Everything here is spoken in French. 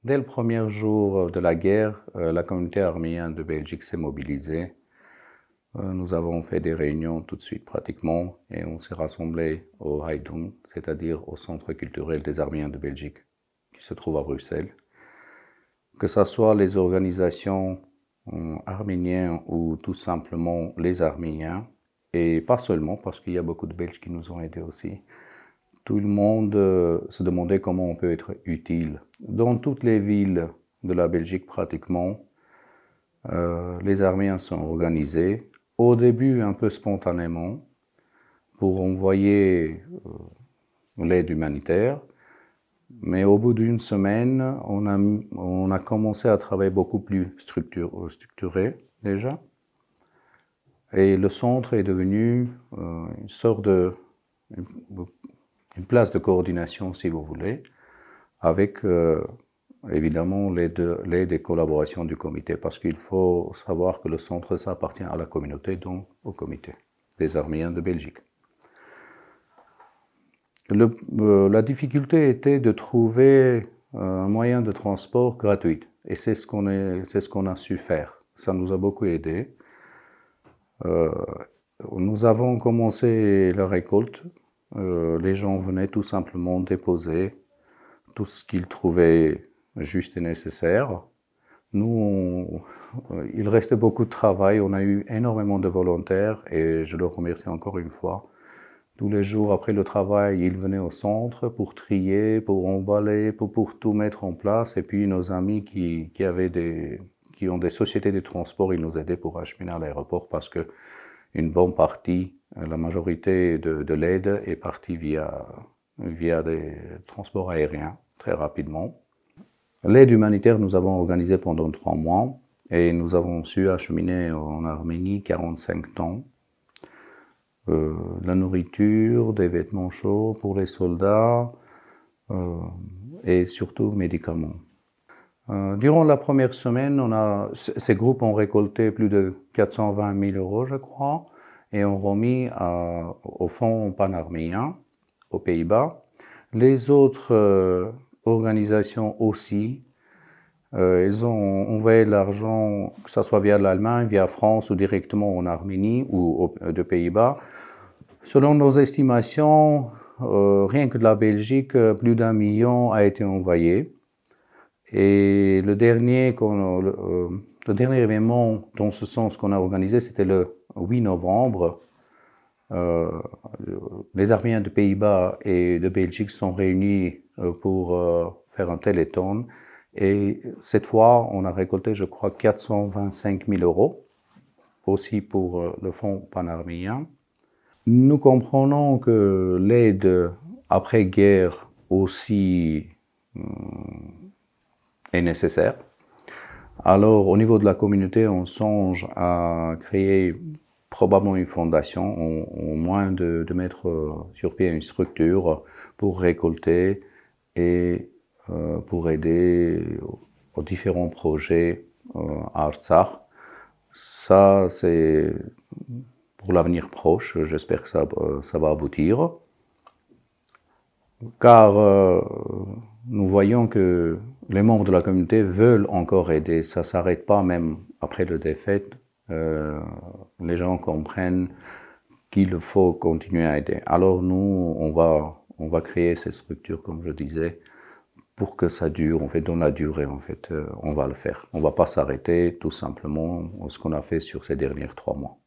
Dès le premier jour de la guerre, la communauté arménienne de Belgique s'est mobilisée. Nous avons fait des réunions tout de suite pratiquement et on s'est rassemblés au Haïdoum, c'est-à-dire au Centre culturel des Arméniens de Belgique, qui se trouve à Bruxelles. Que ce soit les organisations arméniennes ou tout simplement les Arméniens, et pas seulement parce qu'il y a beaucoup de Belges qui nous ont aidés aussi. Tout le monde se demandait comment on peut être utile. Dans toutes les villes de la Belgique pratiquement, les Arméniens sont organisés, au début un peu spontanément, pour envoyer l'aide humanitaire. Mais au bout d'une semaine, on a commencé à travailler beaucoup plus structuré déjà. Et le centre est devenu une sorte une place de coordination, si vous voulez, avec évidemment l'aide et collaboration du comité, parce qu'il faut savoir que le centre, ça appartient à la communauté, donc au comité des Arméniens de Belgique. La difficulté était de trouver un moyen de transport gratuit, et c'est ce qu'on a su faire. Ça nous a beaucoup aidé. Nous avons commencé la récolte. Les gens venaient tout simplement déposer tout ce qu'ils trouvaient juste et nécessaire. Nous, il restait beaucoup de travail. On a eu énormément de volontaires et je leur remercie encore une fois. Tous les jours après le travail, ils venaient au centre pour trier, pour emballer, pour tout mettre en place. Et puis nos amis qui ont des sociétés de transport, ils nous aidaient pour acheminer à l'aéroport parce que une bonne partie, la majorité de l'aide est partie via des transports aériens très rapidement. L'aide humanitaire, nous avons organisé pendant 3 mois et nous avons su acheminer en Arménie 45 tonnes. La nourriture, des vêtements chauds pour les soldats et surtout médicaments. Durant la première semaine, ces groupes ont récolté plus de 420 000 euros, je crois, et ont remis au fonds panarménien aux Pays-Bas. Les autres organisations aussi, ils ont envoyé l'argent, que ce soit via l'Allemagne, via France ou directement en Arménie ou aux Pays-Bas. Selon nos estimations, rien que de la Belgique, plus d'1 million a été envoyé. Et le dernier événement dans ce sens qu'on a organisé, c'était le 8 novembre. Les Arméniens de Pays-Bas et de Belgique sont réunis pour faire un téléthon. Et cette fois, on a récolté, je crois, 425 000 euros, aussi pour le fonds panarménien. Nous comprenons que l'aide après-guerre aussi est nécessaire. Alors, au niveau de la communauté, on songe à créer probablement une fondation, au moins de mettre sur pied une structure pour récolter et pour aider aux différents projets à Artsakh. Ça, c'est pour l'avenir proche. J'espère que ça va aboutir. Car nous voyons que les membres de la communauté veulent encore aider. Ça ne s'arrête pas même après la défaite. Les gens comprennent qu'il faut continuer à aider. Alors nous, on va créer cette structure, comme je disais, pour que ça dure. En fait, dans la durée, en fait, on va le faire. On ne va pas s'arrêter, tout simplement, ce qu'on a fait sur ces derniers 3 mois.